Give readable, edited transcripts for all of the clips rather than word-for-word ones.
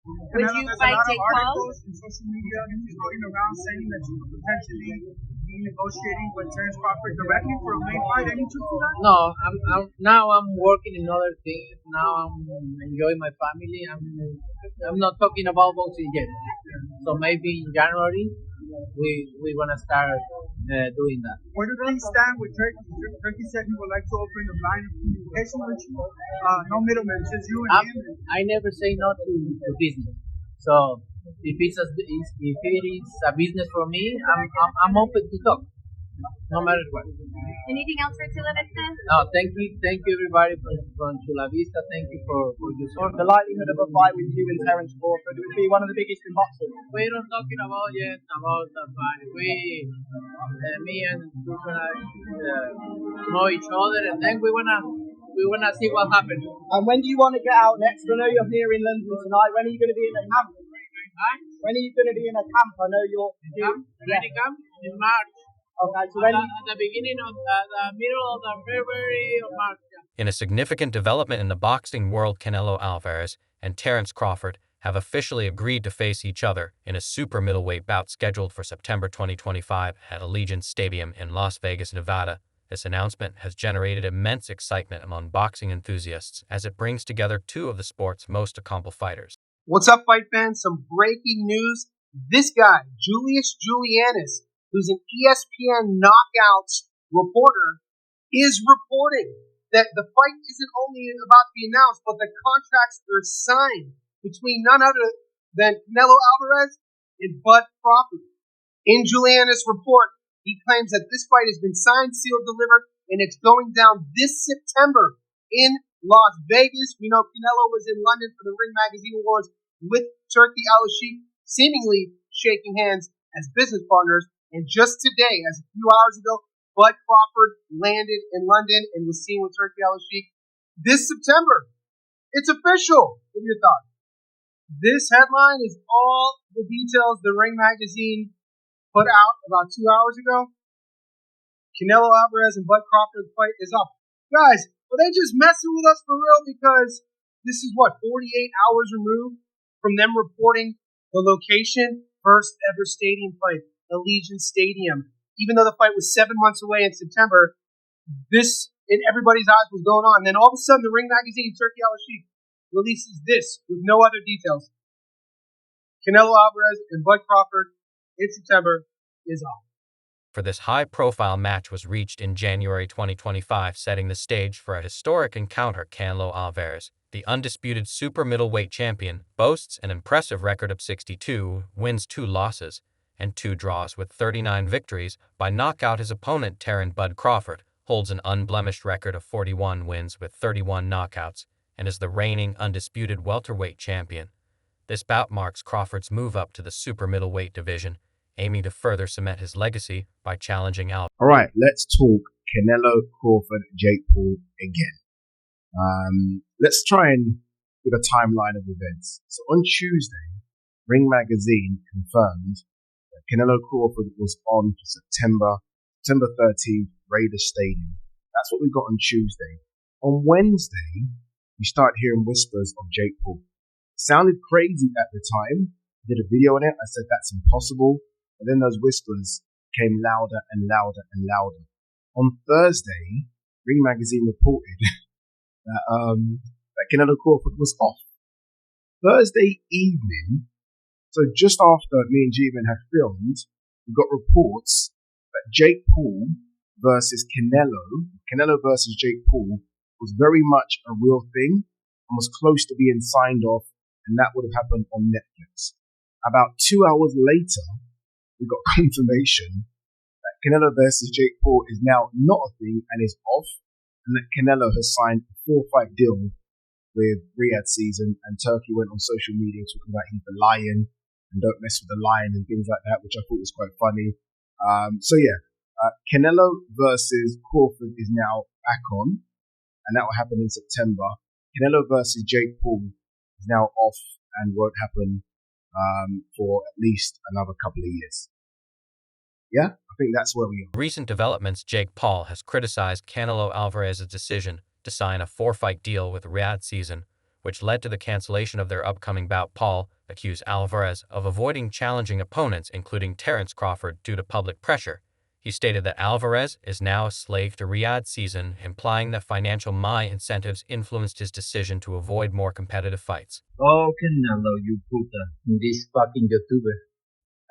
Would Canelo, you there's a fight lot of Jake Paul? articles in social media floating around saying that you could potentially be negotiating with Terence Crawford directly for a main fight. Any truth to that? No, I'm working in other things. Now I'm enjoying my family. I'm not talking about boxing yet. So maybe in January we gonna start doing that. Where do things stand with Turkey? Turkey said he would like to open a line of communication with you. No middlemen, just you and him. I never say no to business. So if it is a business for me, I'm open to talk, no matter what. Anything else for Chula Vista? No, thank you everybody from Chula Vista. Thank you for your support. The likelihood of a fight with you and Terence Crawford would be one of the biggest in boxing. We're not talking about yet about the fight. Me and we're gonna know each other, and then we wanna see what happens. And when do you want to get out next? I know you're here in London tonight. When are you going to be in a camp? Huh? When are you going to be in a camp? I know you're Camp? Ready camp in March. Okay, so when At the beginning of the middle of the February or March. In a significant development in the boxing world, Canelo Alvarez and Terence Crawford have officially agreed to face each other in a super middleweight bout scheduled for September 2025 at Allegiant Stadium in Las Vegas, Nevada. This announcement has generated immense excitement among boxing enthusiasts as it brings together two of the sport's most accomplished fighters. What's up, fight fans? Some breaking news. This guy, Julius Julianis, who's an ESPN Knockouts reporter, is reporting that the fight isn't only about to be announced, but the contracts are signed between none other than Canelo Alvarez and Bud Crawford. In Julianis' report, he claims that this fight has been signed, sealed, delivered, and it's going down this September in Las Vegas. We know Canelo was in London for the Ring Magazine Awards with Turki Al-Sheikh, seemingly shaking hands as business partners. And just today, as a few hours ago, Bud Crawford landed in London and was seen with Turki Al-Sheikh this September. It's official. What are your thoughts? This headline is all the details the Ring Magazine put out about 2 hours ago. Canelo Alvarez and Bud Crawford fight is up. Guys, are they just messing with us for real? Because this is 48 hours removed from them reporting the location, first ever stadium fight, Allegiant Stadium. Even though the fight was 7 months away in September, this in everybody's eyes was going on. Then all of a sudden, the Ring Magazine, Turki Al-Sheikh, releases this with no other details. Canelo Alvarez and Bud Crawford in September is off. For this high-profile match was reached in January 2025, setting the stage for a historic encounter. Canelo Alvarez, the undisputed super middleweight champion, boasts an impressive record of 62 wins, 2 losses, and 2 draws with 39 victories by knockout. His opponent, Terence Bud Crawford, holds an unblemished record of 41 wins with 31 knockouts and is the reigning undisputed welterweight champion. This bout marks Crawford's move up to the super middleweight division, aiming to further cement his legacy by challenging Alvarez. All right, let's talk Canelo Crawford, Jake Paul again. Let's try and give a timeline of events. So on Tuesday, Ring Magazine confirmed that Canelo Crawford was on for September 13th, Raiders Stadium. That's what we got on Tuesday. On Wednesday, we start hearing whispers of Jake Paul. It sounded crazy at the time. I did a video on it. I said that's impossible. And then those whispers came louder and louder and louder. On Thursday, Ring Magazine reported that Canelo Crawford was off. Thursday evening, so just after me and G-Man had filmed, we got reports that Jake Paul versus Canelo versus Jake Paul was very much a real thing and was close to being signed off, and that would have happened on Netflix. About 2 hours later, we got confirmation that Canelo versus Jake Paul is now not a thing and is off, and that Canelo has signed a 4-fight deal with Riyadh Season, and Turkey went on social media talking about he's the lion and don't mess with the lion and things like that, which I thought was quite funny. Canelo versus Crawford is now back on, and that will happen in September. Canelo versus Jake Paul is now off and won't happen for at least another couple of years. Yeah, I think that's where we are. Recent developments. Jake Paul has criticized Canelo Alvarez's decision to sign a 4-fight deal with Riyadh Season, which led to the cancellation of their upcoming bout. Paul accused Alvarez of avoiding challenging opponents, including Terence Crawford, due to public pressure. He stated that Alvarez is now a slave to Riyadh season, implying that financial incentives influenced his decision to avoid more competitive fights. Oh, Canelo, you puta. This fucking YouTuber.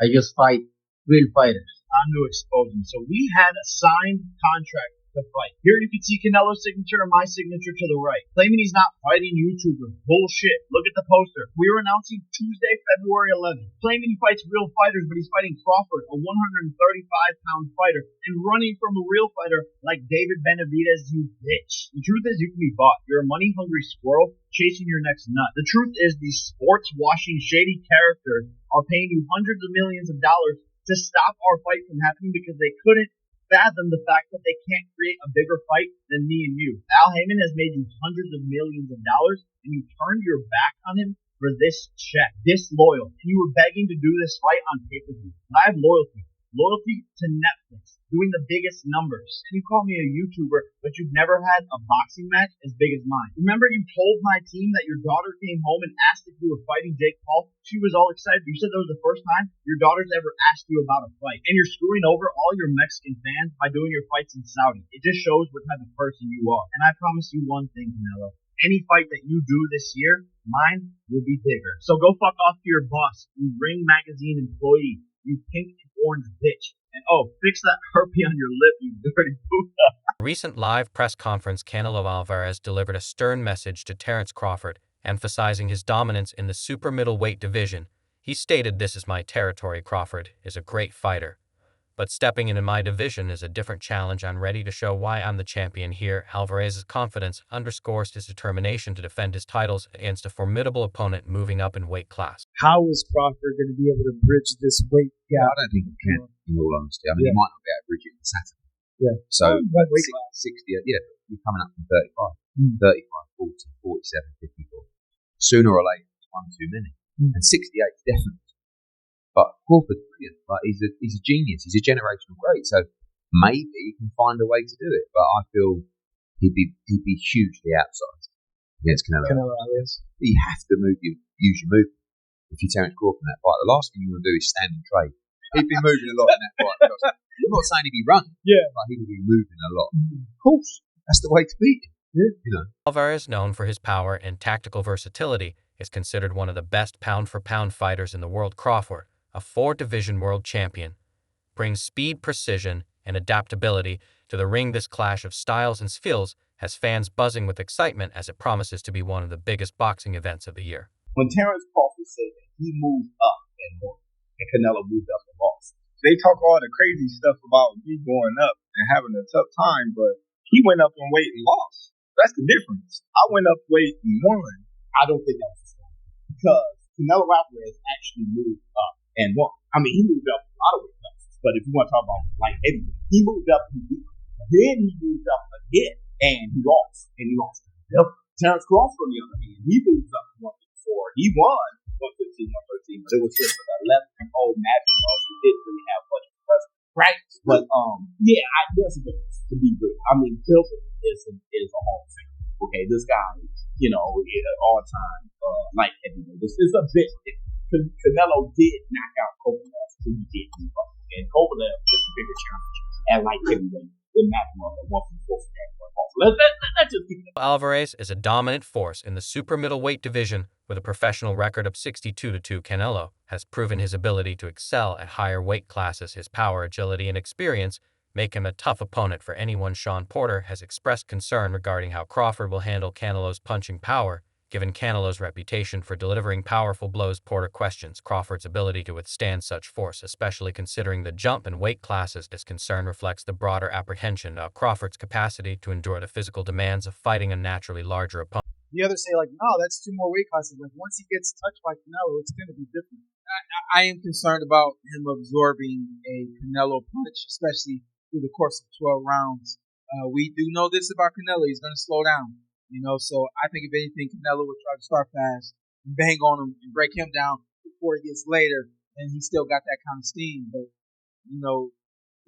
I just fight real fighters. Time to expose him. So we had a signed contract to fight. Here you can see Canelo's signature and my signature to the right. Claiming he's not fighting YouTuber. Bullshit. Look at the poster. We were announcing Tuesday, February 11th. Claiming he fights real fighters, but he's fighting Crawford, a 135-pound fighter, and running from a real fighter like David Benavidez, you bitch. The truth is you can be bought. You're a money-hungry squirrel chasing your next nut. The truth is these sports-washing, shady characters are paying you hundreds of millions of dollars to stop our fight from happening because they couldn't fathom the fact that they can't create a bigger fight than me and you. Al Heyman has made you hundreds of millions of dollars, and you turned your back on him for this check, disloyal, and you were begging to do this fight on pay-per-view. I have loyalty to Netflix, doing the biggest numbers. And you call me a YouTuber, but you've never had a boxing match as big as mine. Remember you told my team that your daughter came home and asked if you were fighting Jake Paul? She was all excited. You said that was the first time your daughter's ever asked you about a fight. And you're screwing over all your Mexican fans by doing your fights in Saudi. It just shows what type of person you are. And I promise you one thing, Canelo. Any fight that you do this year, mine will be bigger. So go fuck off to your boss, you Ring Magazine employee, you pink and orange bitch. And fix that herpes on your lip, you dirty puta. A recent live press conference, Canelo Alvarez delivered a stern message to Terence Crawford, emphasizing his dominance in the super middleweight division. He stated, "This is my territory. Crawford is a great fighter, but stepping into my division is a different challenge. I'm ready to show why I'm the champion here." Alvarez's confidence underscores his determination to defend his titles against a formidable opponent moving up in weight class. How is Crawford going to be able to bridge this weight gap? I don't think he can, in all honesty. I mean, he might not be able to bridge it on Saturday. Yeah. So, weight 60, you're coming up from 35, 35, 40, 47, 54. Sooner or later, it's one too many. And 68 is definitely. But Crawford's brilliant. Like, he's a genius. He's a generational great. So maybe he can find a way to do it. But I feel he'd be hugely outsized against Canelo Alvarez. You have to use your movement. If you Terence Crawford in that fight, the last thing you want to do is stand and trade. He'd be moving a lot in that fight. I'm not saying he'd be running, but he would be moving a lot. Of course, that's the way to beat him. Yeah. You know. Alvarez, known for his power and tactical versatility, is considered one of the best pound-for-pound fighters in the world. Crawford, a 4-division world champion, brings speed, precision, and adaptability to the ring. This clash of styles and skills has fans buzzing with excitement as it promises to be one of the biggest boxing events of the year. When Terence Crawford said that he moved up and won, and Canelo moved up and lost, they talk all the crazy stuff about me going up and having a tough time, but he went up in weight and lost. That's the difference. I went up weight and won. I don't think that was the story. Because Canelo Álvarez actually moved up and won. I mean, he moved up a lot of weight classes. But if you want to talk about light heavyweight, he moved up and beat. Then he moved up again and he lost. And he lost. Terence Crawford, on the other hand, he moved up to 154. He won 115, 113. But it was just an 11-year-old magic loss who didn't really have much practice. But there's a difference to be great. I mean, Tilton is a Hall of Fame. Okay, this guy, all-time light heavyweight. This is a bit different. Canelo did knock out Kovalev, so he did move up. And Kovalev is a bigger challenge at light heavyweight than Maxwell at 154. Let's just keep it. Alvarez is a dominant force in the super middleweight division with a professional record of 62-2. Canelo has proven his ability to excel at higher weight classes. His power, agility, and experience make him a tough opponent for anyone. Sean Porter has expressed concern regarding how Crawford will handle Canelo's punching power. Given Canelo's reputation for delivering powerful blows, Porter questions Crawford's ability to withstand such force, especially considering the jump in weight classes. This concern reflects the broader apprehension of Crawford's capacity to endure the physical demands of fighting a naturally larger opponent. The others say, no, that's 2 more weight classes. Once he gets touched by Canelo, it's going to be different. I am concerned about him absorbing a Canelo punch, especially through the course of 12 rounds. We do know this about Canelo. He's going to slow down. So I think if anything, Canelo would try to start fast and bang on him and break him down before he gets later, and he's still got that kind of steam. But,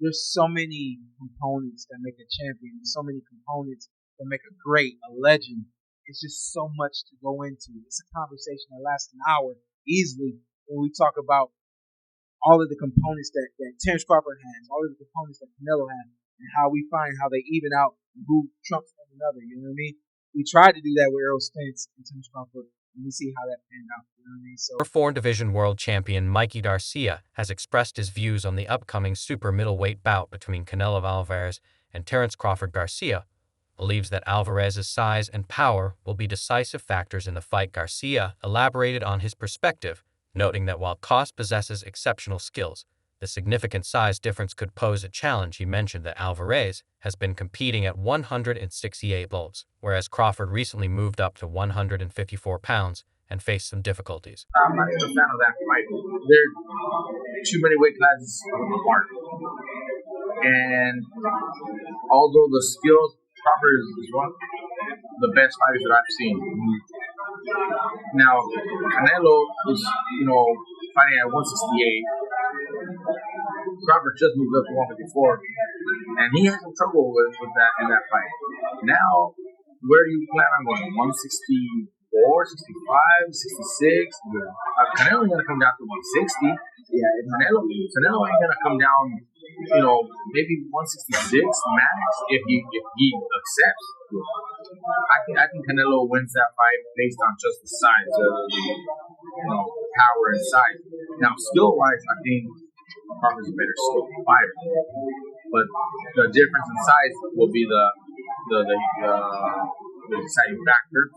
there's so many components that make a champion, so many components that make a great, a legend. it's just so much to go into. It's a conversation that lasts an hour easily when we talk about all of the components that Terence Crawford has, all of the components that Canelo has, and how we find how they even out and who trumps one another. You know what I mean? We tried to do that with Errol Spence and Terence Crawford, and we see how that panned out. You know what I mean? So, Foreign Division World Champion Mikey Garcia has expressed his views on the upcoming super middleweight bout between Canelo Alvarez and Terence Crawford. Garcia believes that Alvarez's size and power will be decisive factors in the fight. Garcia elaborated on his perspective, noting that while Cost possesses exceptional skills, the significant size difference could pose a challenge. He mentioned that Alvarez has been competing at 168 pounds, whereas Crawford recently moved up to 154 pounds and faced some difficulties. I'm not even a fan of that fight. There are too many weight classes apart. And although the skills, Crawford is one of the best fighters that I've seen. Now, Canelo is, fighting at 168. Crawford just moved up to 154, and he had some trouble with that in that fight. Now, where do you plan on going? 164, 65, 66? Canelo ain't gonna come down to 160. Yeah, Canelo ain't gonna come down. Maybe 166 max if he accepts. I think Canelo wins that fight based on just the size of power and size. Now, skill wise, I think Crawford's a better skill fighter, but the difference in size will be the deciding factor,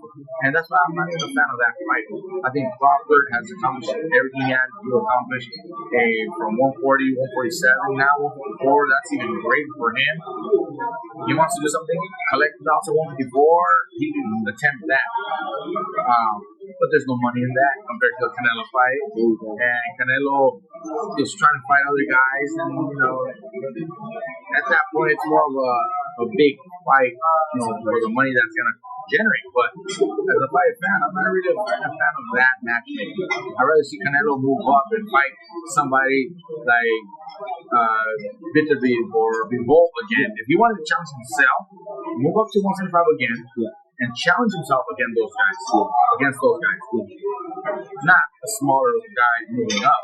and that's why I'm not even a fan of that fight. I think Crawford has accomplished everything he had to accomplish from 140, 147, now 154. That's even great for him. He wants to do something, collect belts at 154, he can attempt that. But there's no money in that compared to the Canelo fight. And Canelo is trying to fight other guys, and at that point it's more of a big fight for the money that's gonna generate. But as a fight fan, I'm not really a fan of that matchmaking. I'd rather see Canelo move up and fight somebody like Beterbiev or Bivol again. If he wanted to challenge himself, move up to 175 again. And challenge himself against those guys. Not a smaller guy moving up.